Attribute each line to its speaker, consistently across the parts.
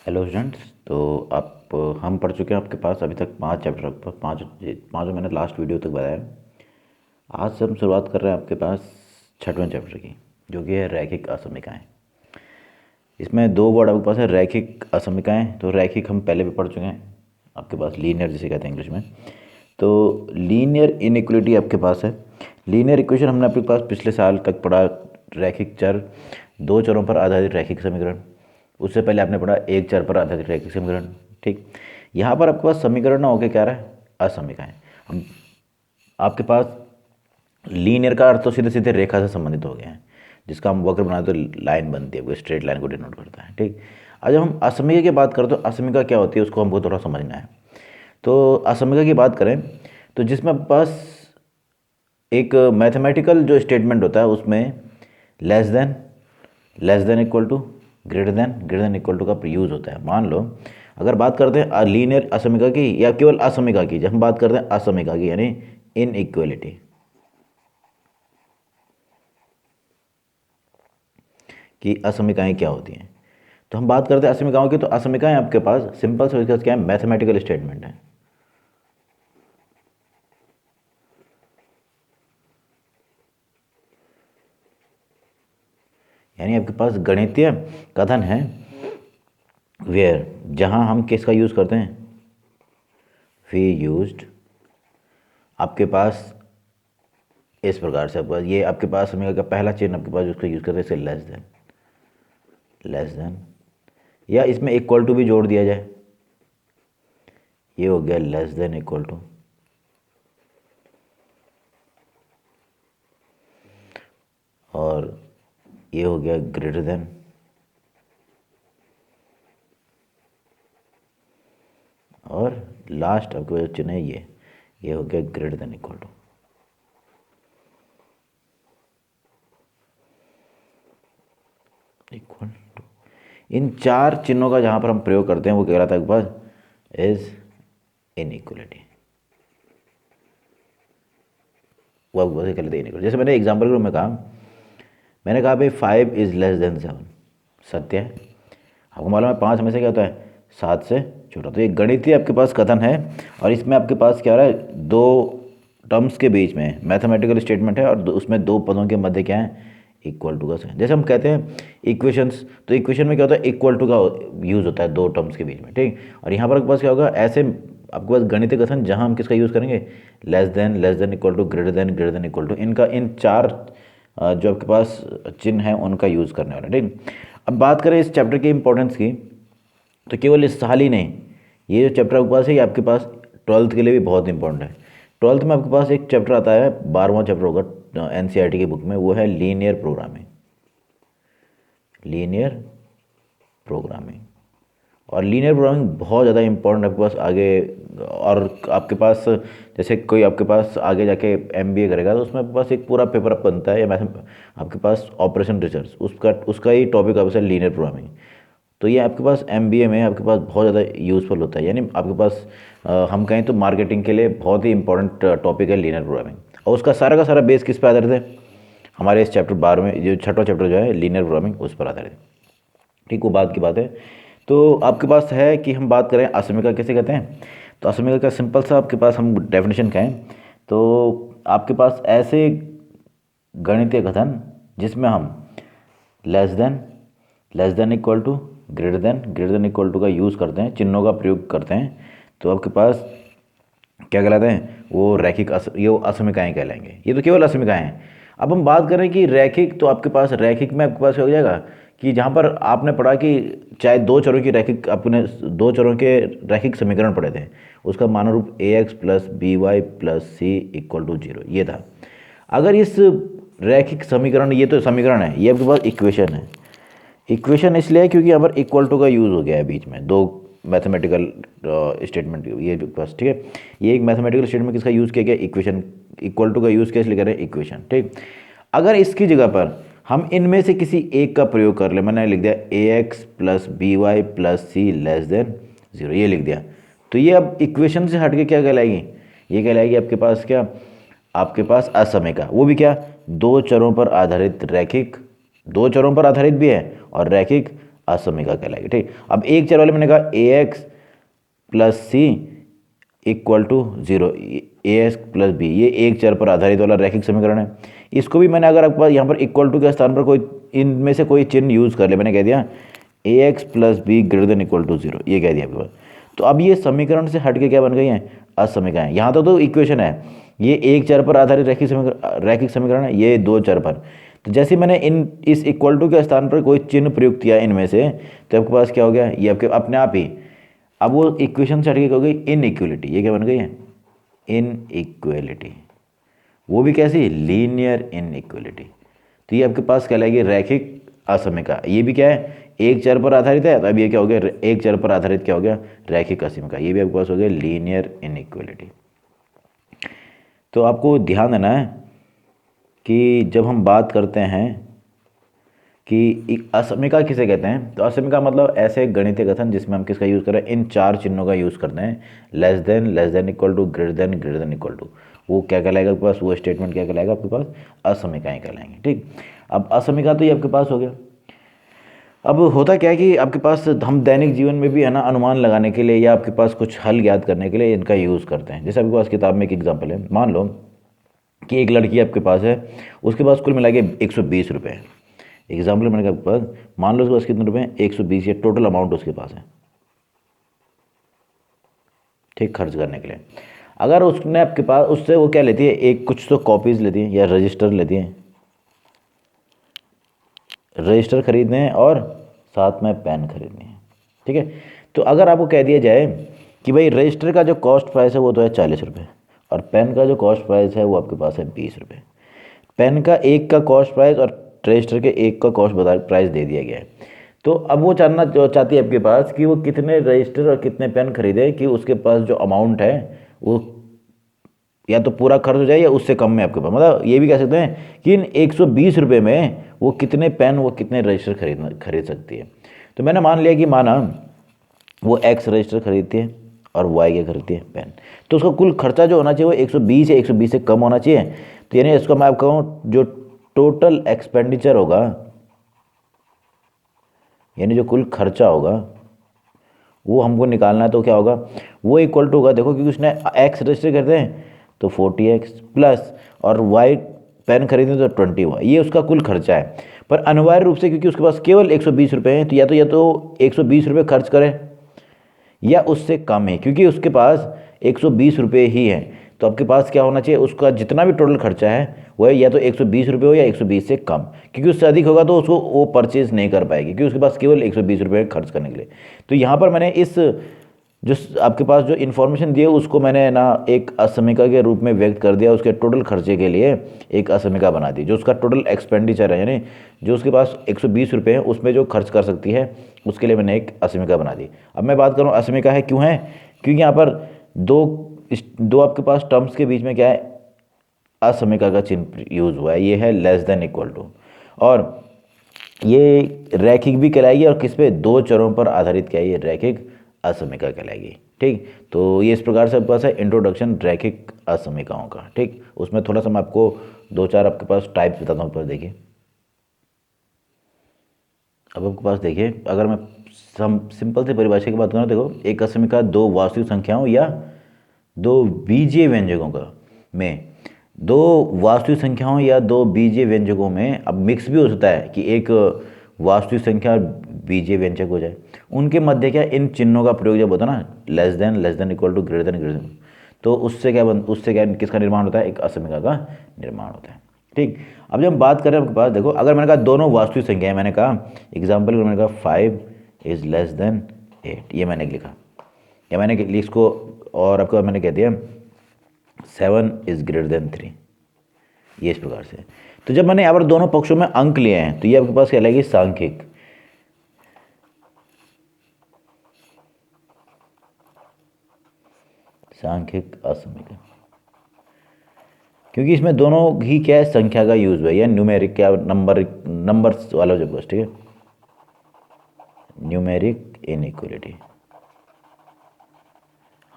Speaker 1: Hello students. तो आप हम पढ़ चुके हैं आपके पास अभी तक 5 चैप्टर, पाँचों मैंने लास्ट वीडियो तक बताया। आज से हम शुरुआत कर रहे हैं आपके पास 6वें चैप्टर की, जो कि है रैखिक असमिकाएं। इसमें दो वर्ड आपके पास है, रैखिक असमिकाएं। तो रैखिक हम पहले भी पढ़ चुके हैं आपके पास, लीनियर जिसे कहते हैं इंग्लिश में। तो लीनियर इनइक्वलिटी आपके पास है। लीनियर इक्वेशन हमने आपके पास पिछले साल तक पढ़ा, रैखिक चर, दो चरों पर आधारित रैखिक समीकरण। उससे पहले आपने पढ़ा एक चर पर आधारित रैखिक समीकरण। ठीक, यहाँ पर आपके पास समीकरण ना होके क्या रहा है, असमिकाएं। हम आपके पास लीनियर का अर्थ तो सीधे सीधे रेखा से संबंधित हो गया है, जिसका हम वक्र बनाए तो लाइन बनती है, वो स्ट्रेट लाइन को डिनोट करता है। ठीक, आज जब हम असमिका की बात करें तो असमिका क्या होती है उसको हमको थोड़ा समझना है। तो असमिका की बात करें तो जिसमें आपके पास एक मैथमेटिकल जो स्टेटमेंट होता है उसमें less than equal to, greater than equal to का यूज़ होता है। मान लो अगर बात करते हैं लीनियर असमिका की या केवल असमिका की, जब हम बात करते हैं असमिका की यानी इनइक्वलिटी कि असमिकाएं क्या होती हैं, तो हम बात करते हैं असमिकाओं की। तो असमिकाएं आपके पास सिंपल से इसका क्या है, मैथमेटिकल स्टेटमेंट है। यानी आपके पास गणितीय कथन है वेयर, जहां हम किसका यूज़ करते हैं, वी यूज्ड। आपके पास इस प्रकार से आपके पास ये आपके पास समीकरण का पहला चिन्ह आपके पास उसका यूज़ करते हैं, इसे लेस देन, या इसमें इक्वल टू भी जोड़ दिया जाए, ये हो गया लेस देन इक्वल टू। और ये हो गया ग्रेटर देन, और लास्ट आपके पास चिन्ह है ये हो गया greater than equal to. Equal to, इन चार चिन्हों का जहां पर हम प्रयोग करते हैं वो क्या कहलाता है आपके पास, इज इनइक्वलिटी। वो आपके पास कहलाता है इनइक्वलिटी। जैसे मैंने एग्जाम्पल के रूप में कहा, मैंने कहा भाई 5 इज लेस देन 7, सत्य है। आपको मालूम है 5 में से क्या होता है, 7 से छोटा। तो ये गणितीय आपके पास कथन है, और इसमें आपके पास क्या हो रहा है, दो टर्म्स के बीच में मैथमेटिकल स्टेटमेंट है, और उसमें दो पदों के मध्य क्या है, इक्वल टू का साइन। जैसे हम कहते हैं इक्वेशंस, तो इक्वेशन में क्या होता है, इक्वल टू का यूज़ होता है दो टर्म्स के बीच में। ठीक, और यहाँ पर आपके पास क्या होगा, ऐसे आपके पास गणितीय कथन जहाँ हम किसका यूज़ करेंगे, less than equal to, greater than equal to, इनका इन चार जो आपके पास चिन्ह है उनका यूज़ करने वाला। ठीक, अब बात करें इस चैप्टर की इंपॉर्टेंस की, तो केवल इस साल ही नहीं, ये जो चैप्टर आपके पास है ये आपके पास 12th के लिए भी बहुत इंपॉर्टेंट है। 12th में आपके पास एक चैप्टर आता है, 12वां चैप्टर होगा एनसीईआरटी की बुक में, वो है लीनियर प्रोग्रामिंग। लीनियर प्रोग्रामिंग और लीनियर प्रोग्रामिंग बहुत ज़्यादा इंपॉर्टेंट आपके पास आगे। और आपके पास जैसे कोई आपके पास आगे जाके एमबीए करेगा तो उसमें आपके पास एक पूरा पेपर अप बनता है, या आपके पास ऑपरेशन रिसर्च, उसका ही टॉपिक आपके लीनियर प्रोग्रामिंग। तो ये आपके पास एमबीए में आपके पास बहुत ज़्यादा यूज़फुल होता है। यानी आपके पास हम कहें तो मार्केटिंग के लिए बहुत ही इंपॉर्टेंट टॉपिक है लीनियर प्रोग्रामिंग। और उसका सारा का सारा बेस किस पे आधारित है, हमारे इस चैप्टर 12 में जो 6वां चैप्टर जो है लीनियर प्रोग्रामिंग, उस पर आधारित है। ठीक, वो बात की बात है। तो आपके पास है कि हम बात करें असमिका कैसे कहते हैं, तो असमिका का सिंपल सा आपके पास हम डेफिनेशन कहें तो आपके पास ऐसे गणितीय कथन जिसमें हम less than equal to, greater than equal to का यूज़ करते हैं, चिन्हों का प्रयोग करते हैं, तो आपके पास क्या कहलाते हैं, वो रैखिक ये असमिकाएँ कहलाएंगे। ये तो केवल असमिकाएँ हैं। अब हम बात करें कि रैखिक, तो आपके पास रैखिक में आपके पास हो जाएगा कि जहाँ पर आपने पढ़ा कि चाहे दो चरों की रैखिक, आपने दो चरों के रैखिक समीकरण पढ़े थे, उसका मान रूप ax plus B Y plus C equal to 0 ये था। अगर इस रैखिक समीकरण, ये तो समीकरण है, ये आपके पास इक्वेशन है। इक्वेशन इसलिए है क्योंकि यहाँ पर इक्वल टू का यूज़ हो गया है बीच में, दो मैथमेटिकल स्टेटमेंट ये बस। ठीक है, ये एक मैथमेटिकल स्टेटमेंट किसका यूज़ किया गया, इक्वेशन, इक्वल टू का यूज़ किया इसलिए कह रहे हैं इक्वेशन। ठीक, अगर इसकी जगह पर हम इनमें से किसी एक का प्रयोग कर ले, मैंने लिख दिया ax plus B Y plus C less than 0, ये लिख दिया, तो ये अब इक्वेशन से हट के क्या कहलाएगी, ये कहलाएगी आपके पास क्या, आपके पास असमिका। वो भी क्या, दो चरों पर आधारित रैखिक, दो चरों पर आधारित भी है और रैखिक असमीका कहलाएगी। ठीक, अब एक चर वाले मैंने कहा A X plus C equal to 0, A X plus B, ये एक चर पर आधारित वाला रैखिक समीकरण है। इसको भी मैंने अगर आपके पास यहाँ पर इक्वल टू के स्थान पर कोई इनमें से कोई चिन्ह यूज़ कर ले, मैंने कह दिया A X plus B greater than equal to 0, ये कह दिया आपके पास, तो अब ये समीकरण से हट के क्या बन गई हैं, असमीकाएं। यहाँ तो इक्वेशन है, ये एक चर पर आधारित रैखिक समीकरण है, ये दो चर पर। तो जैसे मैंने इस इक्वल टू के स्थान पर कोई चिन्ह प्रयुक्त किया इनमें से, तो आपके पास क्या हो गया, ये आपके अपने आप ही अब वो इक्वेशन से हट के हो गई इनइक्वलिटी। ये क्या बन गई है, इनइक्वलिटी, वो भी कैसी, लीनियर इनइक्वलिटी। तो ये आपके पास कहलाएगी रैखिक असमीका। ये भी क्या है, एक चर पर आधारित है, तो अब ये क्या हो गया, एक चर पर आधारित क्या हो गया, रैखिक असमीका। ये भी आपके पास हो गया लीनियर इनइक्वलिटी। तो आपको ध्यान देना है कि जब हम बात करते हैं कि असमीका किसे कहते हैं, तो असमीका मतलब ऐसे गणितीय कथन जिसमें हम किसका यूज़ कर रहे हैं, इन चार चिन्हों का यूज़ करते हैं, less than equal to, greater than equal to. वो क्या कहलाएगा आपके पास, वो स्टेटमेंट क्या कहलाएगा आपके पास, असमीकाएँ कहलाएंगे। ठीक, अब असमीका तो ये आपके पास हो गया। अब होता क्या है कि आपके पास हम दैनिक जीवन में भी है ना अनुमान लगाने के लिए या आपके पास कुछ हल ज्ञात करने के लिए इनका यूज़ करते हैं। जैसे आपके पास किताब में एक एग्जाम्पल है, मान लो कि एक लड़की आपके पास है, उसके पास कुल मिला के 120 रुपये है। एग्जाम्पल मैंने कहा आपके पास, मान लो उसके पास कितने रुपये हैं, 120, ये टोटल अमाउंट उसके पास है, ठीक, खर्च करने के लिए। अगर उसने आपके पास, उससे वो क्या लेती है, एक कुछ तो कॉपीज़ लेती है या रजिस्टर लेती है, रजिस्टर खरीदने हैं और साथ में पेन खरीदने हैं। ठीक है, तो अगर आपको कह दिया जाए कि भाई रजिस्टर का जो कॉस्ट प्राइस है वो तो है 40 रुपये और पेन का जो कॉस्ट प्राइस है वो आपके पास है 20 रुपये। पेन का एक का कॉस्ट प्राइस और रजिस्टर के एक का कॉस्ट प्राइस दे दिया गया है। तो अब वो जानना चाहती है आपके पास कि वो कितने रजिस्टर और कितने पेन खरीदे कि उसके पास जो अमाउंट है वो या तो पूरा खर्च हो जाए या उससे कम में आपके पास, मतलब ये भी कह सकते हैं कि इन 120 रुपये में वो कितने पेन, वो कितने रजिस्टर खरीद सकती है। तो मैंने मान लिया कि माना वो एक्स रजिस्टर खरीदती है और वाई क्या खरीदती है, पेन, तो उसका कुल खर्चा जो होना चाहिए वो 120 या 120 से कम होना चाहिए। तो यानी इसको मैं आपको कहूँ जो टोटल एक्सपेंडिचर होगा, यानी जो कुल खर्चा होगा वो हमको निकालना है, तो क्या होगा, वो इक्वल टू होगा, देखो क्योंकि उसने एक्स रजिस्टर करते हैं तो 40x प्लस और वाई पेन खरीदें तो 20y, ये उसका कुल खर्चा है। पर अनिवार्य रूप से क्योंकि उसके पास केवल 120 रुपये हैं, तो या तो 120 रुपये खर्च करें या उससे कम है, क्योंकि उसके पास 120 रुपये ही है। तो आपके पास क्या होना चाहिए, उसका जितना भी टोटल खर्चा है वह या तो 120 रुपये हो या 120 से कम, क्योंकि उससे अधिक होगा तो उसको वो परचेज नहीं कर पाएगी, क्योंकि उसके पास केवल 120 रुपये खर्च करने के लिए। तो यहाँ पर मैंने इस जो आपके पास जो इन्फॉर्मेशन दी है उसको मैंने ना एक असमीका के रूप में व्यक्त कर दिया, उसके टोटल खर्चे के लिए एक असमीका बना दी, जो उसका टोटल एक्सपेंडिचर है, यानी जो उसके पास 120 रुपये हैं उसमें जो खर्च कर सकती है उसके लिए मैंने एक असमीका बना दी। अब मैं बात करूँ असमीका है क्यों है, क्योंकि यहाँ पर दो आपके पास टर्म्स के बीच में क्या है, असमीका का चिन्ह यूज हुआ है, ये है लेस देन इक्वल टू, और ये रैखिक भी कहलाएगी और किस पे, दो चरों पर आधारित क्या है, ये रैखिक असमीका कहलाएगी। ठीक, तो ये इस प्रकार से आपके पास है इंट्रोडक्शन रैखिक असमीकाओं का। ठीक, उसमें थोड़ा सा मैं आपको दो चार आपके पास टाइप्स बताता हूँ। पर देखिए, अब आपके पास देखिए, अगर मैं सिंपल से परिभाषा की बात करूँ, देखो एक असमीका दो वास्तविक संख्याओं या दो बीजीय व्यंजकों का में, दो वास्तविक संख्याओं या दो बीजीय व्यंजकों में, अब मिक्स भी हो सकता है कि एक वास्तविक संख्या और बीजीय व्यंजक हो जाए, उनके मध्य क्या इन चिन्हों का प्रयोग जब होता है ना, less than equal to, greater than, तो उससे क्या किसका निर्माण होता है, एक असमीका का निर्माण होता है। ठीक, अब जब हम बात करें आपके पास, देखो अगर मैंने कहा दोनों वास्तविक संख्या है, मैंने कहा एग्जाम्पल मैंने कहा 5 इज लेस देन 8, ये मैंने लिखा, या मैंने इसको और आपको मैंने कह दिया 7 इज ग्रेटर देन 3, ये इस प्रकार से। तो जब मैंने यहाँ पर दोनों पक्षों में अंक लिए हैं तो ये आपके पास क्या लगेगी, सांख्यिक। सांख्यिक असमीका, क्योंकि इसमें दोनों ही क्या है, संख्या का यूज हुआ है, या न्यूमेरिक, क्या नंबर्स वाला जो बस, ठीक है, न्यूमेरिक इनइक्वलिटी,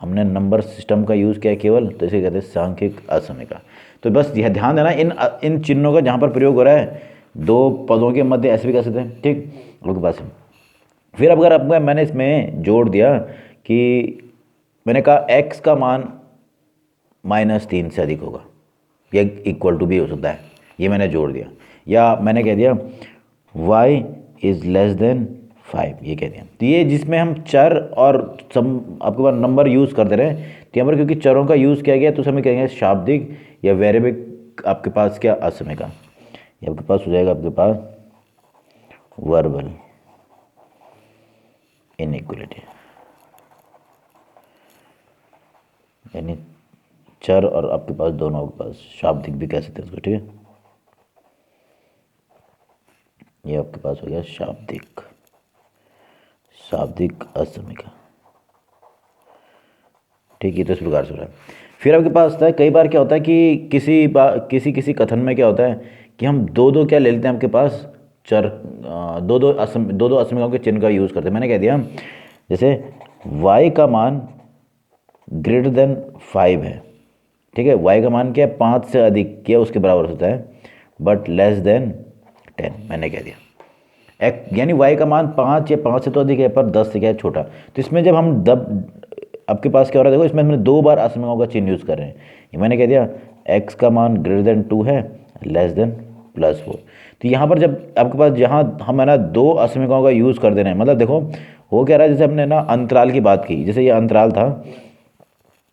Speaker 1: हमने नंबर सिस्टम का यूज़ किया केवल, तो इसे कहते हैं सांख्यिक असमीका। तो बस यह ध्यान देना, इन चिन्हों का जहाँ पर प्रयोग हो रहा है दो पदों के मध्य, ऐसे भी कह सकते हैं। ठीक, आपके पास फिर अगर आपको मैंने इसमें जोड़ दिया कि मैंने कहा x का मान -3 से अधिक होगा या इक्वल टू भी हो सकता है, ये मैंने जोड़ दिया, या मैंने कह दिया y इज़ लेस देन 5, ये कह दिया। तो ये जिसमें हम चर और आपके पास नंबर यूज़ करते रहे, तो यहाँ पर क्योंकि चरों का यूज़ किया गया तो हमें कहेंगे शाब्दिक या वेरिएबल आपके पास क्या असमय का, ये आपके पास हो जाएगा आपके पास वर्बल इनइक्वलिटी, यानी चर और आपके पास दोनों के पास शाब्दिक भी कह सकते हैं उसको, ठीक है। ये आपके पास हो गया शाब्दिक असमिका, ठीक है। तो इस प्रकार से हो रहा है। फिर आपके पास होता है कई बार क्या होता है कि किसी कथन में क्या होता है कि हम दो क्या ले लेते हैं आपके पास चर, दो असमिकाओं के चिन्ह का यूज़ करते हैं। मैंने कह दिया जैसे y का मान ग्रेटर देन 5 है, ठीक है, y का मान क्या है 5 से अधिक या उसके बराबर होता है, बट लेस देन 10 मैंने कह दिया। यानी y का मान 5 या 5 से तो अधिक है पर 10 से क्या है छोटा। तो इसमें जब हम आपके पास क्या हो रहा है, देखो इसमें हमने 2 बार असमिकाओं का चिन्ह यूज़ कर रहे हैं। ये मैंने कह दिया x का मान ग्रेटर देन 2 है, लेस देन +4। तो यहाँ पर जब आपके पास जहाँ हम है ना 2 असमिकाओं का यूज़ कर दे रहे हैं, मतलब देखो हो क्या रहा है, जैसे हमने ना अंतराल की बात की, जैसे ये अंतराल था,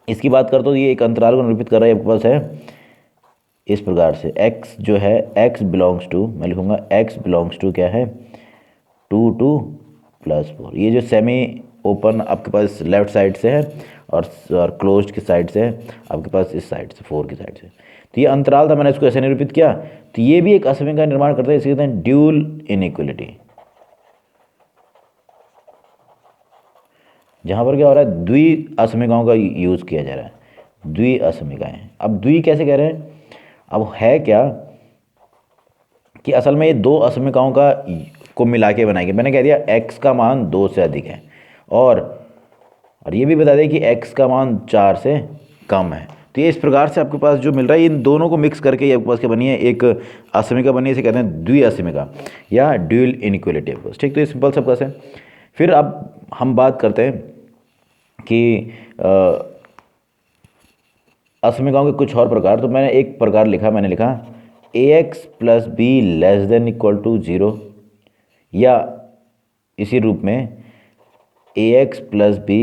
Speaker 1: इसकी बात करते तो ये एक अंतराल को निरूपित कर रहा है आपके पास है इस प्रकार से, x जो है x बिलोंग्स टू, मैं लिखूँगा x बिलोंग्स टू क्या है 2 to +4। ये जो सेमी ओपन आपके पास लेफ्ट साइड से है और क्लोज्ड की साइड से है आपके पास इस साइड से 4 की साइड से। तो ये अंतराल था, मैंने इसको ऐसे निरूपित किया। तो ये भी एक असमिका का निर्माण करता है, इसे कहते हैं ड्यूल इनइक्वलिटी, जहाँ पर क्या हो रहा है द्वि असमिकाओं का यूज़ किया जा रहा है, द्वि असमिकाएं। अब द्वि कैसे कह रहे हैं, अब है क्या कि असल में ये 2 असमिकाओं को मिला के बनाएंगे। मैंने कह दिया x का मान 2 से अधिक है और ये भी बता दें कि x का मान 4 से कम है। तो ये इस प्रकार से आपके पास जो मिल रहा है, इन दोनों को मिक्स करके ये आपके पास क्या बनी है, एक असमिका बनी है, इसे कहते हैं द्वि असमिका या ड्यूल इनइक्वलिटी आपके पास, ठीक। तो ये सिंपल सब कैसे। फिर अब हम बात करते हैं कि असमिकाओं के कुछ और प्रकार। तो मैंने एक प्रकार लिखा, मैंने लिखा ax + b less than equal to 0, या इसी रूप में ax + b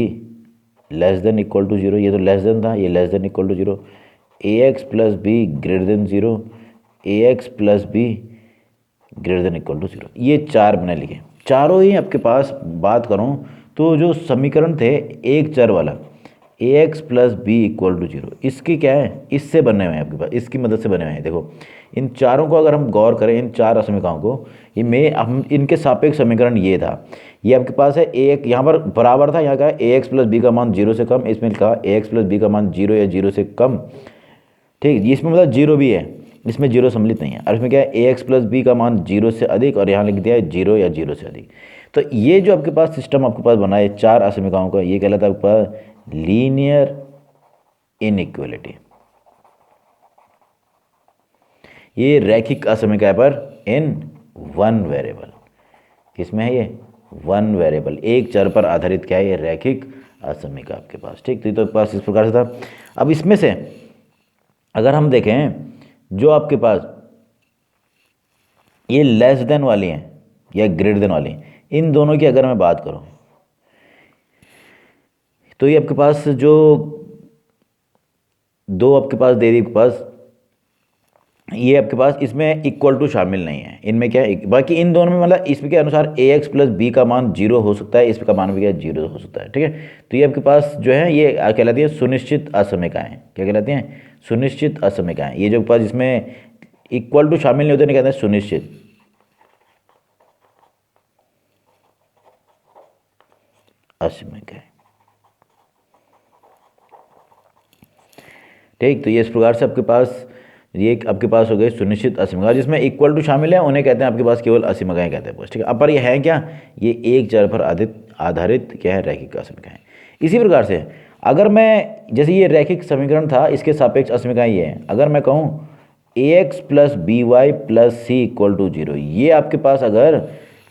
Speaker 1: less than equal to 0, ये तो लेस देन था, ये less than equal to 0, ax + b greater than 0, ax + b greater than equal to 0। ये 4 मैंने लिखे। चारों ही आपके पास बात करूं तो जो समीकरण थे एक चर वाला ax + b इक्वल टू 0, इसकी क्या है, इससे बने हुए हैं आपके पास, इसकी मदद से बने हुए हैं। देखो इन चारों को अगर हम गौर करें, इन 4 असमिकाओं को, ये में हम इनके सापेक्ष समीकरण ये था, ये आपके पास है एक यहाँ पर बराबर था, यहाँ का ax + b का मान 0 से कम, इसमें लिखा ax + b का मान 0 या 0 से कम, ठीक। इसमें मतलब 0 भी है, इसमें 0 सम्मिलित नहीं है। और इसमें क्या है ax + b का मान 0 से अधिक, और यहाँ लिख दिया है 0 या 0 से अधिक। तो ये जो आपके पास सिस्टम आपके पास बना है 4 असमिकाओं का, ये कहलाता है आपके पास लीनियर इनइक्वलिटी। ये रैखिक असमिका है पर इन 1 वेरिएबल, किसमें है ये 1 वेरिएबल, एक चर पर आधारित क्या है ये रैखिक असमिका आपके पास, ठीक। तो पास इस प्रकार से था। अब इसमें से अगर हम देखें जो आपके पास ये लेस देन वाली हैं या ग्रेटर देन वाली, इन दोनों की अगर मैं बात करूं तो ये आपके पास जो 2 आपके पास दे दी आपके पास, ये आपके पास इसमें इक्वल टू शामिल नहीं है, इनमें क्या है, बाकी इन दोनों में मतलब इसमें के अनुसार ax + b का मान 0 हो सकता है, इसका मान भी क्या 0 हो सकता है, ठीक है। तो ये आपके पास जो है ये कहलाती है सुनिश्चित असमिकाएं। क्या कहलाती हैं, सुनिश्चित असमिकाएं। ये जो पास इसमें इक्वल टू शामिल नहीं होते नहीं कहते हैं सुनिश्चित असमिकाएं, ठीक। तो ये इस प्रकार से आपके पास ये आपके पास हो गए सुनिश्चित असमिका, जिसमें इक्वल टू शामिल है उन्हें कहते हैं आपके पास केवल असमिकाएं कहते हैं, ठीक है। अब पर ये है क्या, ये एक चर पर आधारित क्या है रैखिक असमिकाएं। इसी प्रकार से अगर मैं जैसे ये रैखिक समीकरण था, इसके सापेक्ष असमिकाएं ये हैं। अगर मैं कहूँ ax + by + c = 0, ये आपके पास अगर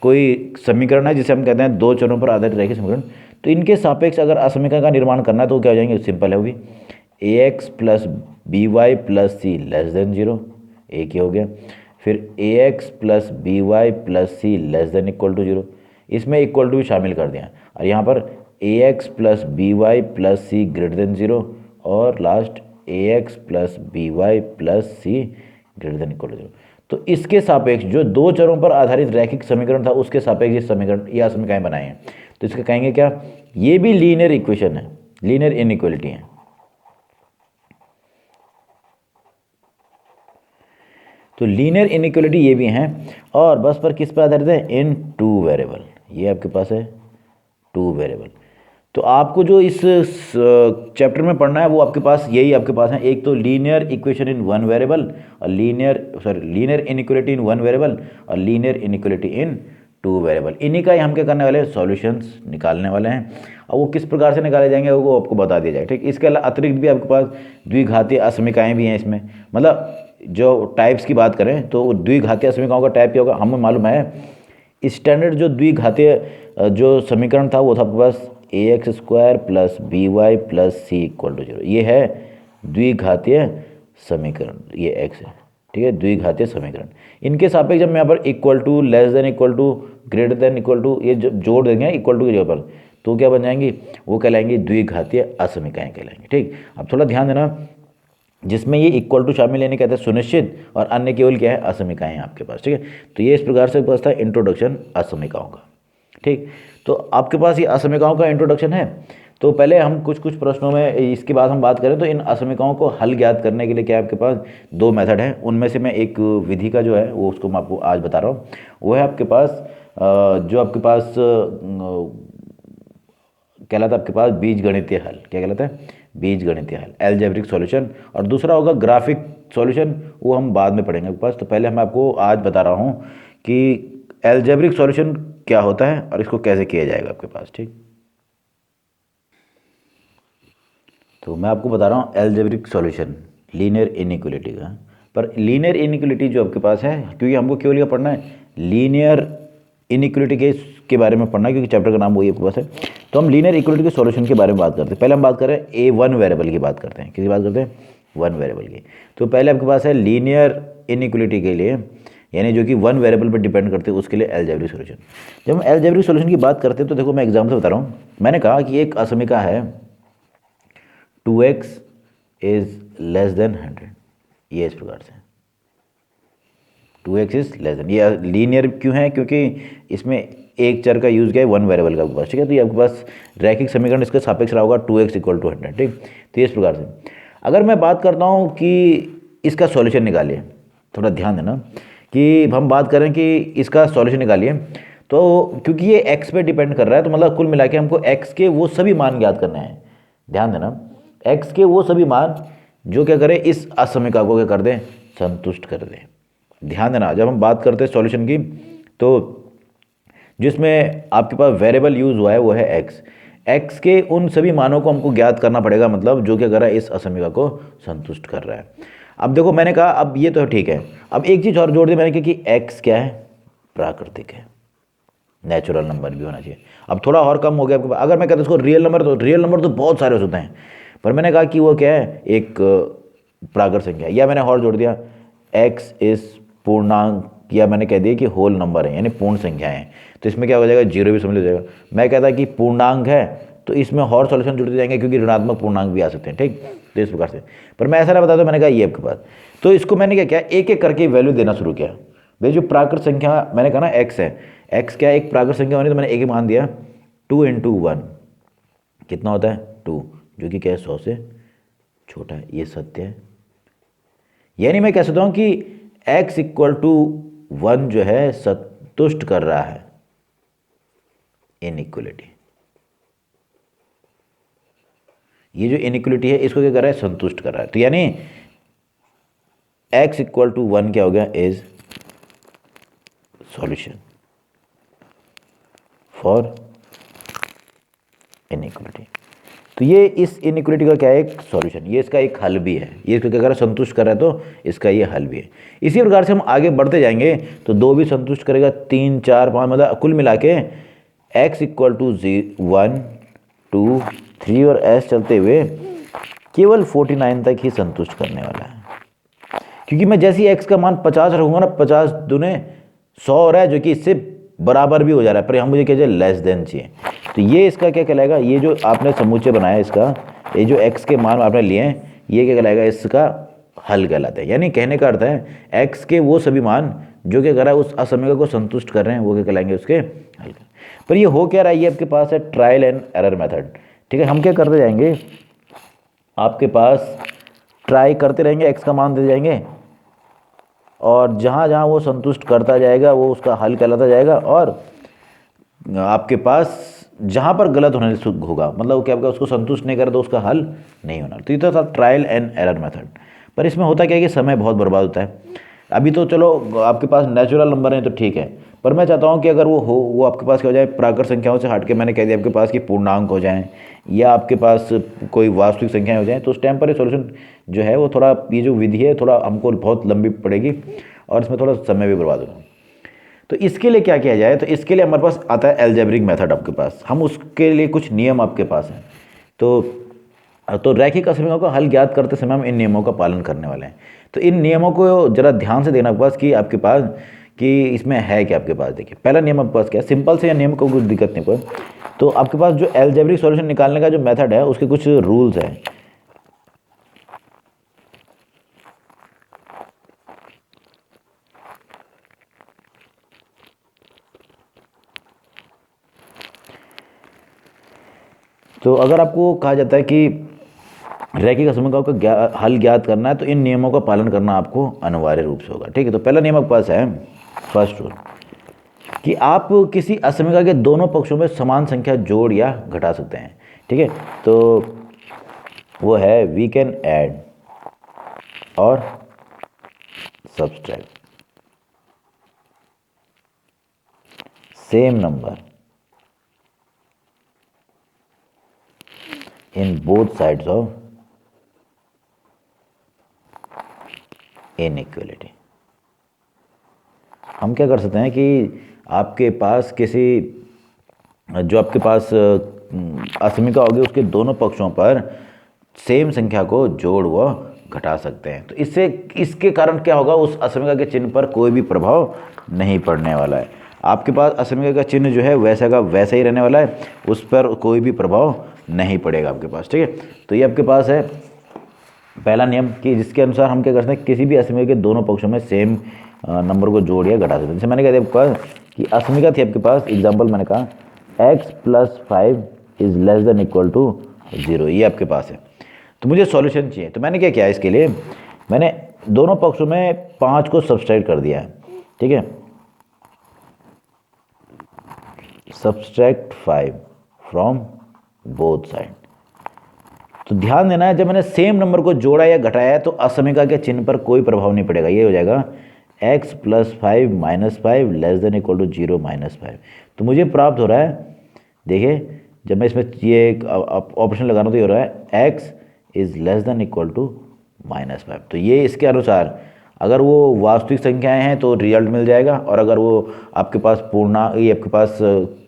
Speaker 1: कोई एक समीकरण है जिसे हम कहते हैं दो चरों पर आधारित रैखिक समीकरण। तो इनके सापेक्ष अगर असमीकरण का निर्माण करना है तो क्या हो जाएंगे, सिंपल है, होगी A X plus B Y plus C less than zero, एक ही हो गया। फिर A X plus B Y plus C less than equal to zero, इसमें इक्वल टू भी शामिल कर दिया। और यहाँ पर A X plus B Y plus C greater than zero, और last A X plus B Y plus C greater than equal to zero. तो इसके सापेक्ष जो दो चरों पर आधारित रैखिक समीकरण था उसके सापेक्ष ये समीकरण या समीकरण बनाए हैं। तो इसका कहेंगे क्या, ये भी लीनियर इक्वेशन है, लीनियर इनइक्वालिटी है। तो लीनियर इनइक्वालिटी ये भी हैं, और बस पर किस पर आधारित है, इन टू वेरिएबल। ये आपके पास है टू वेरिएबल। तो आपको जो इस चैप्टर में पढ़ना है वो आपके पास यही आपके पास है, एक तो linear equation in one variable और linear inequality in one variable और linear inequality in two variable. इन्हीं का ही हम क्या करने वाले हैं, सॉल्यूशंस निकालने वाले हैं। और वो किस प्रकार से निकाले जाएंगे वो आपको बता दिया जाए, ठीक। इसके अतिरिक्त भी आपके पास द्विघातीय असमीकाएँ भी हैं इसमें, मतलब जो टाइप्स की बात करें तो द्विघातीय असमीकाओं का टाइप क्या होगा, हमें मालूम है। स्टैंडर्ड जो द्विघातीय जो समीकरण था वो था आपके पास A X square plus B Y plus C equal to zero, ये है द्विघातीय समीकरण, ये एक्स है, ठीक है, द्विघातीय समीकरण। इनके सापेक्ष हम यहाँ पर equal to, less than equal to, greater than equal to, ये जोड़ देंगे इक्वल टू की जगह पर, तो क्या बन जाएंगी, वो कहलाएंगी द्विघातीय असमीकाएँ कहलाएंगी, ठीक। अब थोड़ा ध्यान देना, जिसमें ये इक्वल टू शामिल लेने कहते हैं सुनिश्चित, और अन्य केवल क्या है, असमीकाएँ आपके पास, ठीक है। तो ये इस प्रकार से बस था इंट्रोडक्शन असमीकाओं का, ठीक। तो आपके पास ये असमीकाओं का इंट्रोडक्शन है। तो पहले हम कुछ प्रश्नों में, इसके बाद हम बात करें तो इन असमीकाओं को हल ज्ञात करने के लिए क्या आपके पास दो मेथड हैं, उनमें से मैं एक विधि का जो है वो उसको मैं आपको आज बता रहा हूँ। वो है आपके पास जो आपके पास कहलाता है आपके पास बीजगणितीय हल, क्या कहलाता है, बीजगणितीय हल, एल्जेब्रिक सॉल्यूशन। और दूसरा होगा ग्राफिक सॉल्यूशन, वो हम बाद में पढ़ेंगे आपके पास। तो पहले मैं आपको आज बता रहा हूँ कि एल्जेब्रिक सॉल्यूशन क्या होता है और इसको कैसे किया जाएगा आपके पास, ठीक। तो मैं आपको बता रहा हूँ एल्जेब्रिक सॉल्यूशन लीनियर इनइक्वालिटी का। पर लीनियर इनइक्वालिटी जो आपके पास है, क्योंकि हमको केवल ये पढ़ना है लीनियर इनइक्वालिटी के बारे में पढ़ना है, क्योंकि चैप्टर का नाम वही आपके पास है। तो हम लीनियर इक्वालिटी के सॉल्यूशन के बारे में बात करते हैं। पहले हम बात करें ए वन वेरिएबल की बात करते हैं, किसकी बात करते हैं, वन वेरिएबल की। तो पहले आपके पास है लीनियर इनइक्वालिटी के लिए, यानी जो कि वन वेरिएबल पर डिपेंड करते हैं, उसके लिए एल्जेब्रिक सॉल्यूशन। जब हम एल्जेब्रिक सॉल्यूशन की बात करते हैं तो देखो मैं एग्जाम्पल बता रहा हूँ। मैंने कहा कि एक असमीका है 2x इज लेस देन 100, ये इस प्रकार से 2x इज लेस देन, ये लीनियर क्यों है, क्योंकि इसमें एक चर का यूज़ किया है वन वेरिएबल का आपके पास, ठीक है। तो ये आपके पास रैखिक समीकरण इसके सापेक्ष रहा होगा 2x इक्वल टू 100, ठीक। तो ये इस प्रकार से। अगर मैं बात करता हूँ कि इसका सॉल्यूशन निकालिए, थोड़ा ध्यान देना कि हम बात करें कि इसका सॉल्यूशन निकालिए, तो क्योंकि ये x पे डिपेंड कर रहा है, तो मतलब कुल मिला के हमको x के वो सभी मान ज्ञात करने हैं। ध्यान देना, x के वो सभी मान जो क्या करें, इस असमीका को क्या कर दें, संतुष्ट कर दें। ध्यान देना, जब हम बात करते हैं सॉल्यूशन की, तो जिसमें आपके पास वेरिएबल यूज हुआ है वो है x के उन सभी मानों को हमको ज्ञात करना पड़ेगा, मतलब जो क्या कर रहा है, इस असमीका को संतुष्ट कर रहा है। अब देखो मैंने कहा, अब ये तो ठीक है, अब एक चीज़ और जोड़ दी मैंने कि x क्या है, प्राकृतिक है, नेचुरल नंबर भी होना चाहिए। अब थोड़ा और कम हो गया आपके पास, अगर मैं कहता हूँ इसको रियल नंबर, तो रियल नंबर तो बहुत सारे होते हैं, पर मैंने कहा कि वो क्या है, एक प्राकृत संख्या, या मैंने और जोड़ दिया x इस पूर्णांक, या मैंने कह दिया कि होल नंबर है, यानी पूर्ण संख्या है। तो इसमें क्या हो जाएगा, जीरो भी समझ लो जाएगा। मैं कहता कि पूर्णांक है, तो इसमें और सॉल्यूशन जुड़ते जाएंगे, क्योंकि ऋणात्मक पूर्णांक भी आ सकते हैं, ठीक। तो इस प्रकार से, पर मैं ऐसा नहीं बताता, मैंने कहा ये आपके पास, तो इसको मैंने क्या किया, एक एक करके वैल्यू देना शुरू किया। भाई जो प्राकृत संख्या मैंने कहा ना x है, x क्या है, एक प्राकृत संख्या होनी, तो मैंने एक ही मान दिया 2 × 1 कितना होता है 2, जो कि क्या है 100 से छोटा है, ये सत्य है। यानी मैं कह सकता हूँ कि x इक्वल टू 1 जो है संतुष्ट कर रहा है इनइक्वालिटी। ये जो इनइक्वालिटी है इसको क्या कर रहा है, संतुष्ट कर रहा है। तो यानी x इक्वल टू 1 क्या हो गया, इज सॉल्यूशन फॉर इनइक्वालिटी। तो ये इस इनइक्वालिटी का क्या है, एक सॉल्यूशन, ये इसका एक हल भी है, ये इसको क्या कर रहा है, संतुष्ट कर रहा है, तो इसका ये हल भी है। इसी प्रकार से हम आगे बढ़ते जाएंगे तो 2 भी संतुष्ट करेगा, 3 4 5, मतलब कुल मिला के x इक्वल टू 1 2 3 और s चलते हुए केवल 49 तक ही संतुष्ट करने वाला है। क्योंकि मैं जैसे ही x का मान 50 रखूंगा ना, 50 दूने 100 हो रहा है, जो कि इससे बराबर भी हो जा रहा है, पर हम मुझे क्या चाहिए, लेस देन चाहिए। तो ये इसका क्या कहलाएगा, ये जो आपने समुच्चय बनाया इसका, ये जो x के मान आपने लिए हैं, ये क्या कहलाएगा, इसका हल कहलाता है। यानी कहने का अर्थ है x के वो सभी मान जो क्या कर रहा है, उस असमीकरण को संतुष्ट कर रहे हैं, वो क्या कहलाएंगे, उसके हल। पर ये हो क्या रहा है, ये आपके पास है ट्रायल एंड एरर मेथड। ठीक है, हम क्या करते जाएंगे, आपके पास ट्राई करते रहेंगे, x का मान दे जाएंगे, और जहाँ जहाँ वो संतुष्ट करता जाएगा वो उसका हल कहलाता जाएगा, और आपके पास जहाँ पर गलत होने से होगा, मतलब वो क्या होगा, उसको संतुष्ट नहीं करे तो उसका हल नहीं होना। तो ये तो था ट्रायल एंड एरर मेथड। पर इसमें होता क्या है कि समय बहुत बर्बाद होता है। अभी तो चलो आपके पास नेचुरल नंबर है तो ठीक है, पर मैं चाहता हूँ कि अगर वो आपके पास क्या हो जाए, प्राकृत संख्याओं से हट के, मैंने कह दिया आपके पास कि पूर्णांक हो जाएं, या आपके पास कोई वास्तविक संख्याएं हो जाएं, तो उस टाइम पर ये सॉल्यूशन जो है वो थोड़ा, ये जो विधि है थोड़ा हमको बहुत लंबी पड़ेगी और इसमें थोड़ा समय भी बर्बाद होगा। तो इसके लिए क्या किया जाए, तो इसके लिए हमारे पास आता है एल्जेब्रिक मेथड आपके पास। हम उसके लिए कुछ नियम आपके पास हैं, तो रैखिक असमीकरणों का हल ज्ञात करते समय हम इन नियमों का पालन करने वाले हैं। तो इन नियमों को जरा ध्यान से देना आपके पास कि आपके पास कि इसमें है क्या आपके पास। देखिए पहला नियम आपके पास क्या है, सिंपल से या नियम को कुछ दिक्कत नहीं कोई। तो आपके पास जो एल्जेब्रिक सॉल्यूशन निकालने का जो मेथड है उसके कुछ रूल्स हैं। तो अगर आपको कहा जाता है कि रैखिक असमीकरणों का हल ज्ञात करना है, तो इन नियमों का पालन करना आपको अनिवार्य रूप से होगा। ठीक है, तो पहला नियम आपके पास है, फर्स्ट रूल, कि आप किसी असमीकरण के दोनों पक्षों में समान संख्या जोड़ या घटा सकते हैं। ठीक है, तो वो है वी कैन ऐड और subtract same number in both sides of inequality. हम क्या कर सकते हैं कि आपके पास किसी, जो आपके पास असमीका होगी उसके दोनों पक्षों पर सेम संख्या को जोड़ व घटा सकते हैं। तो इसके कारण क्या होगा, उस असमीका के चिन्ह पर कोई भी प्रभाव नहीं पड़ने वाला है। आपके पास असमीका का चिन्ह जो है वैसा का वैसा ही रहने वाला है, उस पर कोई भी प्रभाव नहीं पड़ेगा आपके पास। ठीक है, तो ये आपके पास है पहला नियम, कि जिसके अनुसार हम क्या कर सकते हैं, किसी भी असमीका के दोनों पक्षों में सेम नंबर को जोड़ या घटा सकते हैं। जैसे मैंने कहा दिया आपके पास कि असमीका थी आपके पास, एग्जाम्पल मैंने कहा x + 5 is less than equal to 0, ये आपके पास है। तो मुझे सॉल्यूशन चाहिए, तो मैंने क्या किया, इसके लिए मैंने दोनों पक्षों में 5 को सब्सट्रैक्ट कर दिया है। ठीक है, सब्सट्रैक्ट 5 फ्रॉम बोथ साइड। तो ध्यान देना है, जब मैंने सेम नंबर को जोड़ा या घटाया तो असमीका के चिन्ह पर कोई प्रभाव नहीं पड़ेगा। ये हो जाएगा x + 5 - 5 less than equal to 0 - 5। तो मुझे प्राप्त हो रहा है, देखिए जब मैं इसमें ये ऑप्शन लगा रहा हूँ तो ये हो रहा है x is less than equal to -5। तो ये इसके अनुसार अगर वो वास्तविक संख्याएं हैं तो रिजल्ट मिल जाएगा, और अगर वो आपके पास ये आपके पास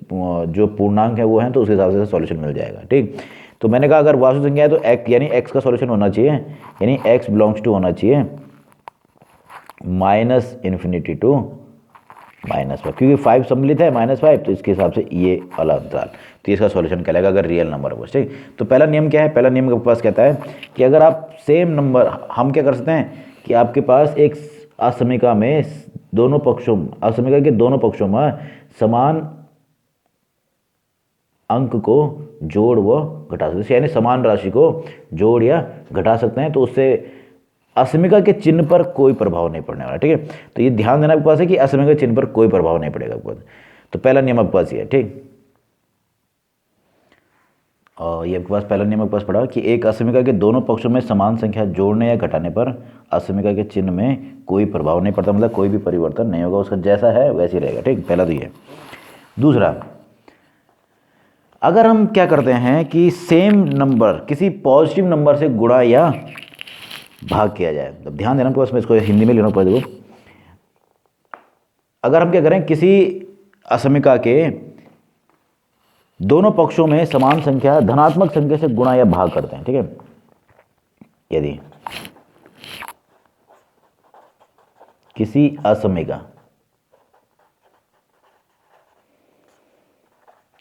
Speaker 1: जो पूर्णांक है वो हैं तो उस हिसाब से सॉल्यूशन मिल जाएगा। ठीक, तो मैंने कहा अगर वास्तविक संख्या है तो x यानी x का सॉल्यूशन होना चाहिए, यानी x बिलोंग्स टू होना चाहिए -∞ टू -5, क्योंकि 5 सम्मिलित है -5, तो इसके हिसाब से ये वाला अंतराल, तो इसका सॉल्यूशन कहलाएगा अगर रियल नंबर हो। ठीक, तो पहला नियम क्या है, पहला नियम के पास कहता है कि अगर आप सेम नंबर, हम क्या कर सकते हैं कि आपके पास एक असमीका में असमीका के दोनों पक्षों में समान अंक को जोड़ व घटा सकते हैं, यानी समान राशि को जोड़ या घटा सकते हैं, तो उससे असमीका के चिन्ह पर कोई प्रभाव नहीं पड़ने वाला। ठीक है, तो ये ध्यान देना आपके पास है कि असमीका के चिन्ह पर कोई प्रभाव नहीं पड़ेगा आपके पास। तो पहला नियम आपके पास ये है। ठीक, और ये आपके पास पहला नियम आपके पास पड़ा कि एक असमीका के दोनों पक्षों में समान संख्या जोड़ने या घटाने पर असमीका के चिन्ह में कोई प्रभाव नहीं पड़ता, मतलब कोई भी परिवर्तन नहीं होगा, उसका जैसा है वैसे ही रहेगा। ठीक, पहला तो ये है। दूसरा, अगर हम क्या करते हैं कि सेम नंबर किसी पॉजिटिव नंबर से गुणा या भाग किया जाए, तो ध्यान देना मैं इसको हिंदी में लेना पड़ेगा। देखो, अगर हम क्या करें, किसी असमिका के दोनों पक्षों में समान संख्या धनात्मक संख्या से गुणा या भाग करते हैं, ठीक है। यदि किसी असमिका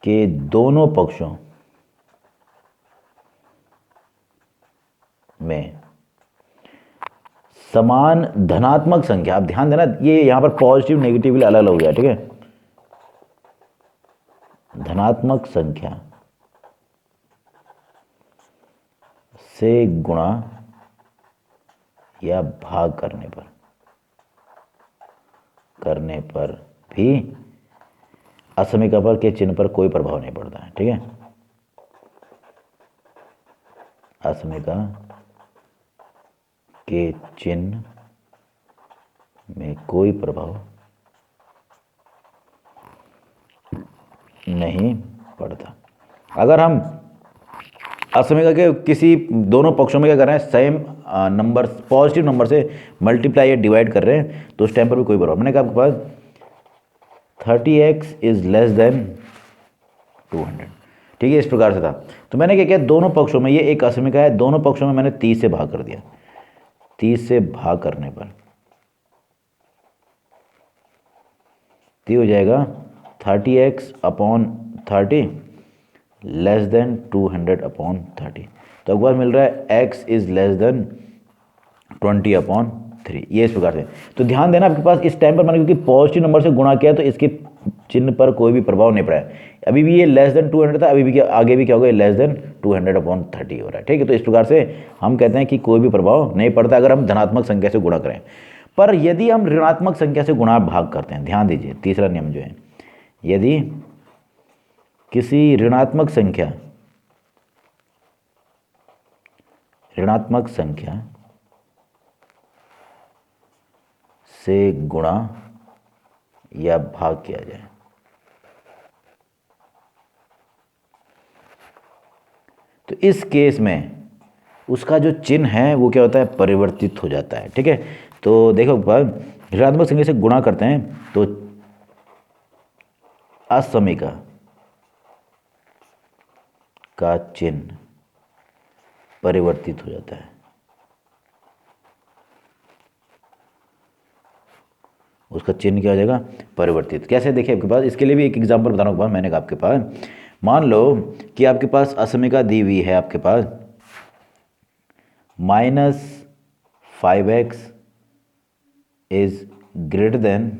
Speaker 1: के दोनों पक्षों में समान धनात्मक संख्या, आप ध्यान देना ये यहां पर पॉजिटिव नेगेटिव अलग अलग हो गया, ठीक है। धनात्मक संख्या से गुणा या भाग करने पर भी असमिका पर के चिन्ह पर कोई प्रभाव नहीं पड़ता है, ठीक है। असमिका के चिन्ह में कोई प्रभाव नहीं पड़ता। अगर हम असमिका के किसी दोनों पक्षों में क्या कर रहे हैं, सेम नंबर पॉजिटिव नंबर से मल्टीप्लाई या डिवाइड कर रहे हैं, तो उस टाइम पर भी कोई प्रभाव। मैंने कहा आपके पास 30x इज लेस देन 200, ठीक है, इस प्रकार से था। तो मैंने क्या किया, दोनों पक्षों में, ये एक असमिका है, दोनों पक्षों में मैंने 30 से भाग कर दिया। 30 से भाग करने पर तो हो जाएगा 30x upon 30 less than 200 upon 30। तो आपके पास मिल रहा है x is less then 20 upon 3, ये इस प्रकार से। तो ध्यान देना आपके पास इस टाइम पर मैंने क्योंकि पॉजिटिव नंबर से गुणा किया तो इसके चिन्ह पर कोई भी प्रभाव नहीं पड़ा है। अभी भी ये लेस देन 200 था, अभी भी क्या आगे भी क्या होगा, लेस देन 200 अपॉन 30 हो रहा है, ठीक है। तो इस प्रकार से हम कहते हैं कि कोई भी प्रभाव नहीं पड़ता अगर हम धनात्मक संख्या से गुणा करें। पर यदि हम ऋणात्मक संख्या से गुणा भाग करते हैं, ध्यान दीजिए तीसरा नियम जो है, यदि किसी ऋणात्मक संख्या से गुणा या भाग किया जाए तो इस केस में उसका जो चिन्ह है वो क्या होता है, परिवर्तित हो जाता है, ठीक है। तो देखो ऋणात्मक संख्या से गुणा करते हैं तो असमिका का चिन्ह परिवर्तित हो जाता है, उसका चिन्ह क्या हो जाएगा, परिवर्तित। कैसे, देखिए आपके पास इसके लिए भी एक एग्जांपल बताना होगा। मैंने कहा आपके पास मान लो कि आपके पास असमिका दी हुई है, आपके पास -5x इज ग्रेटर देन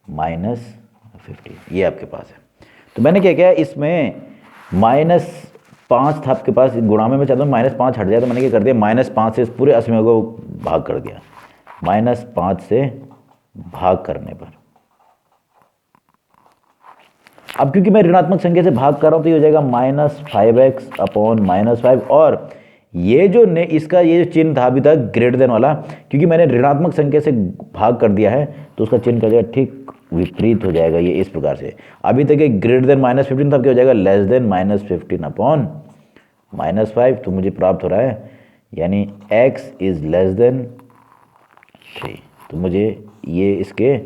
Speaker 1: -50, ये आपके पास है। तो मैंने क्या किया, इसमें -5 था आपके पास, गुणा में मैं चाहता हूँ -5 हट जाए, तो मैंने क्या कर दिया, -5 से इस पूरे असमिका को भाग कर दिया। -5 से भाग करने पर अब क्योंकि मैं ऋणात्मक संख्या से भाग कर रहा हूं तो ये हो जाएगा -5x अपॉन -5, और ये जो इसका ये जो चिन्ह था अभी तक ग्रेटर देन वाला, क्योंकि मैंने ऋणात्मक संख्या से भाग कर दिया है तो उसका चिन्ह क्या हो जाएगा, ठीक विपरीत हो जाएगा, ये इस प्रकार से। अभी तक ये ग्रेटर देन -15 था, क्या हो जाएगा, लेस देन -15 अपॉन -5। तो मुझे प्राप्त हो रहा है यानी x इज लेस देन 3, तो मुझे ये इसके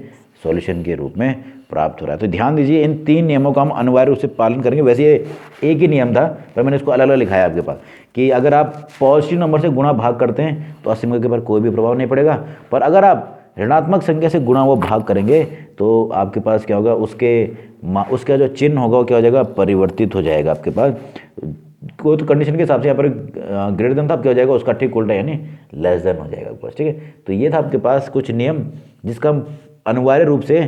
Speaker 1: सॉल्यूशन के रूप में प्राप्त हो रहा है। तो ध्यान दीजिए इन 3 नियमों का हम अनिवार्य रूप से पालन करेंगे। वैसे ये एक ही नियम था पर मैंने इसको अलग अलग लिखा है आपके पास कि अगर आप पॉजिटिव नंबर से गुणा भाग करते हैं तो असमिका के पर कोई भी प्रभाव नहीं पड़ेगा, पर अगर आप ऋणात्मक संख्या से गुणा वो भाग करेंगे तो आपके पास क्या होगा, उसका जो चिन्ह होगा वो क्या हो जाएगा, परिवर्तित हो जाएगा आपके पास। कोई तो कंडीशन के हिसाब से यहाँ पर ग्रेटर देन था, क्या हो जाएगा, उसका ठीक उल्टा यानी लेस देन हो जाएगा आपके पास, ठीक है। तो ये था आपके पास कुछ नियम जिसका हम अनिवार्य रूप से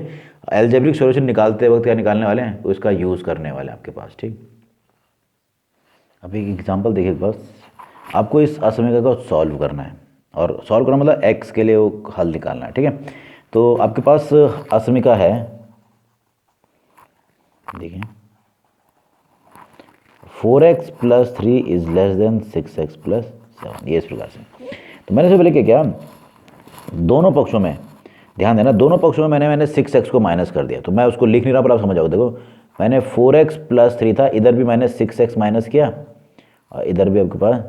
Speaker 1: एल्जेब्रिक सॉल्यूशन निकालते वक्त क्या निकालने वाले हैं, उसका यूज़ करने वाले हैं आपके पास, ठीक। अब एक एग्जांपल देखिए, बस आपको इस असमिका को सॉल्व करना है, और सॉल्व करना मतलब x के लिए वो हल निकालना है, ठीक है। तो आपके पास असमिका है, देखिए 4x + 3 is less then 6x + 7, ये इस प्रकार से। तो मैंने सबसे पहले क्या, दोनों पक्षों में ध्यान देना, दोनों पक्षों में मैंने 6x को माइनस कर दिया। तो मैं उसको लिख नहीं रहा पर आप समझ जाओ, देखो मैंने 4x प्लस 3 था, इधर भी मैंने 6x माइनस किया और इधर भी आपके पास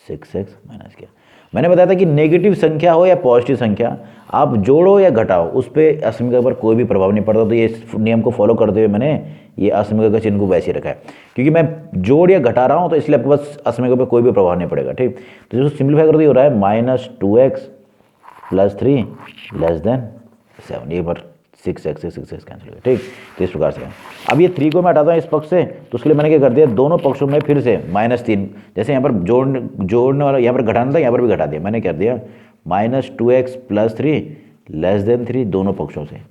Speaker 1: 6x माइनस किया। मैंने बताया था कि नेगेटिव संख्या हो या पॉजिटिव संख्या, आप जोड़ो या घटाओ, उस पर असमीका पर कोई भी प्रभाव नहीं पड़ता। तो ये इस नियम को फॉलो करते हुए मैंने ये असमीका का चिन्ह को वैसे ही रखा है, क्योंकि मैं जोड़ या घटा रहा हूँ तो इसलिए आपके पास असमीका पर कोई भी प्रभाव नहीं पड़ेगा। ठीक, तो जो सिंप्लीफाई कर दिया हो रहा है -2x प्लस 3 लेस देन 7, ये पर 6x से 6x कैंसिल हो गया। ठीक, तो इस प्रकार से है। अब ये 3 को मैं हटाता हूँ इस पक्ष से, तो उसके लिए मैंने क्या कर दिया, दोनों पक्षों में फिर से -3, जैसे यहाँ पर जोड़ने वाला यहाँ पर घटाना था, यहाँ पर भी घटा दिया। मैंने कर दिया -2x प्लस 3 लेस देन 3, दोनों पक्षों से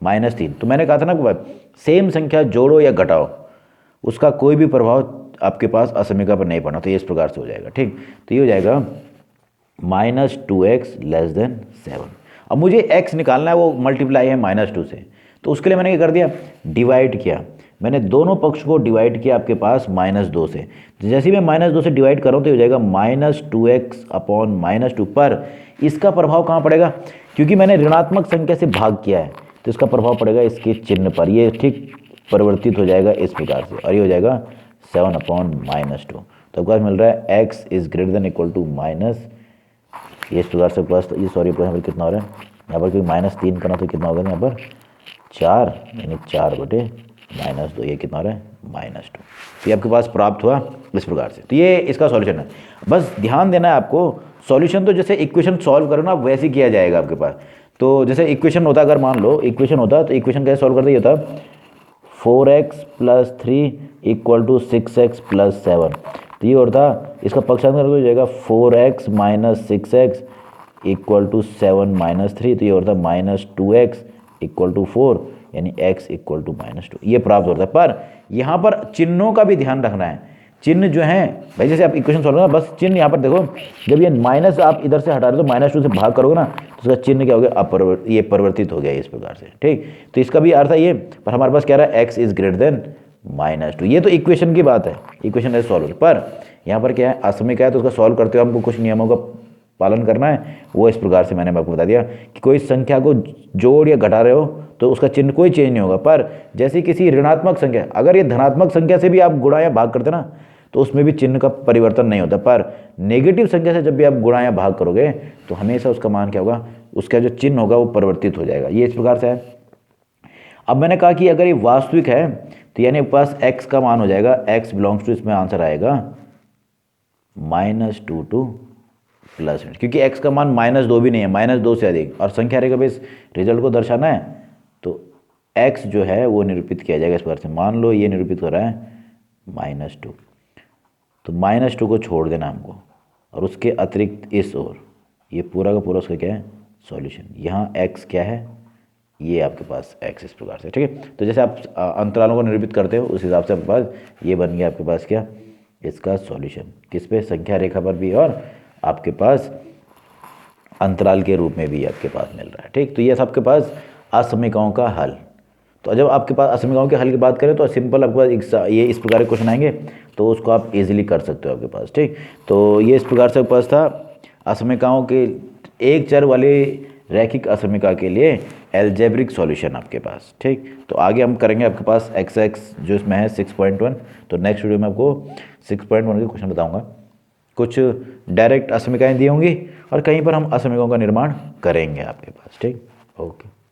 Speaker 1: -3। तो मैंने कहा था ना सेम संख्या जोड़ो या घटाओ, उसका कोई भी प्रभाव आपके पास असमीका पर नहीं पड़ना। तो ये इस प्रकार से हो जाएगा। ठीक, तो ये हो जाएगा -2x लेस देन 7। अब मुझे x निकालना है, वो मल्टीप्लाई है -2 से, तो उसके लिए मैंने क्या कर दिया, डिवाइड किया। मैंने दोनों पक्ष को डिवाइड किया आपके पास -2 से। जैसे ही मैं -2 से डिवाइड कर रहा हूँ तो हो जाएगा -2x अपॉन -2, पर इसका प्रभाव कहाँ पड़ेगा, क्योंकि मैंने ऋणात्मक संख्या से भाग किया है तो इसका प्रभाव पड़ेगा इसके चिन्ह पर। ये ठीक परिवर्तित हो जाएगा इस प्रकार से, और ये हो जाएगा 7 अपॉन -2। तो आपको मिल रहा है x is greater than equal to minus, ये इस प्रकार से प्लस, ये सॉरी यहाँ पर कितना हो रहा है, यहाँ पर क्योंकि -3 करना तो कितना होगा यहाँ पर 4, यानी 4/-2, ये कितना हो रहा है -2। तो ये आपके पास प्राप्त हुआ इस प्रकार से। तो ये इसका सॉल्यूशन है। बस ध्यान देना है आपको, सॉल्यूशन तो जैसे इक्वेशन सॉल्व करो ना वैसे ही किया जाएगा आपके पास। तो जैसे इक्वेशन होता, अगर मान लो इक्वेशन होता तो इक्वेशन कैसे सॉल्व करते, ये होता 4x plus 3 equal to 6x plus 7। तो ये होता, इसका पक्षांतर हो जाएगा 4x minus 6x equal to 7 minus 3। तो ये होता -2x इक्वल टू 4, यानी x इक्वल टू -2, ये प्राप्त होता है। पर यहाँ पर चिन्हों का भी ध्यान रखना है। चिन्ह जो है भाई, जैसे आप इक्वेशन सॉल्व करना, बस चिन्ह यहाँ पर देखो, जब ये माइनस आप इधर से हटा रहे हो तो -2 से भाग करोगे ना तो उसका चिन्ह क्या हो गया, ये परिवर्तित हो गया इस प्रकार से। ठीक, तो इसका भी अर्थ है ये, पर हमारे पास क्या रहा है, x इज ग्रेटर देन -2। ये तो इक्वेशन की बात है, इक्वेशन ऐसे सॉल्व, पर यहाँ पर क्या है, असमीका है, तो उसका सॉल्व करते हुए हमको कुछ नियमों का पालन करना है। वो इस प्रकार से मैंने आपको बता दिया कि कोई संख्या को जोड़ या घटा रहे हो तो उसका चिन्ह कोई चेंज नहीं होगा, पर जैसे किसी ऋणात्मक संख्या, अगर ये धनात्मक संख्या से भी आप गुणा या भाग करते ना तो उसमें भी चिन्ह का परिवर्तन नहीं होता, पर नेगेटिव संख्या से जब भी आप गुणा या भाग करोगे तो हमेशा उसका मान क्या होगा, उसका जो चिन्ह होगा वो परिवर्तित हो जाएगा। ये इस प्रकार से है। अब मैंने कहा कि अगर ये वास्तविक है तो यानी पास x का मान हो जाएगा, x बिलोंग्स टू, इसमें आंसर आएगा -2 टू प्लस, क्योंकि x का मान -2 भी नहीं है, -2 से अधिक, और संख्या रेखा पे इस रिजल्ट को दर्शाना है तो x जो है वो निरूपित किया जाएगा इस प्रकार से। मान लो ये निरूपित हो रहा है -2, तो -2 को छोड़ देना हमको, और उसके अतिरिक्त इस ओर ये पूरा का पूरा उसका क्या है, सॉल्यूशन। यहाँ x क्या है, ये आपके पास x इस प्रकार से। ठीक है, तो जैसे आप अंतरालों को निरूपित करते हो उस हिसाब से आपके पास ये बन गया आपके पास क्या, इसका सॉल्यूशन, किस पे, संख्या रेखा पर भी और आपके पास अंतराल के रूप में भी आपके पास मिल रहा है। ठीक, तो ये आपके पास असमीकाओं का हल। तो जब आपके पास असमीकाओं के हल की बात करें तो सिंपल आपके पास ये इस प्रकार के क्वेश्चन आएंगे तो उसको आप इजीली कर सकते हो आपके पास। ठीक, तो ये इस प्रकार से आपके पास था असमीकाओं के एक चर वाले रैखिक असमीका के लिए एल्जेब्रिक सॉल्यूशन आपके पास। ठीक, तो आगे हम करेंगे आपके पास एक्स जो इसमें है 6.1। तो नेक्स्ट वीडियो में आपको 6.1 के क्वेश्चन बताऊंगा। कुछ डायरेक्ट असमीकाएँ दी होंगी और कहीं पर हम असमीकाओं का निर्माण करेंगे आपके पास। ठीक, ओके।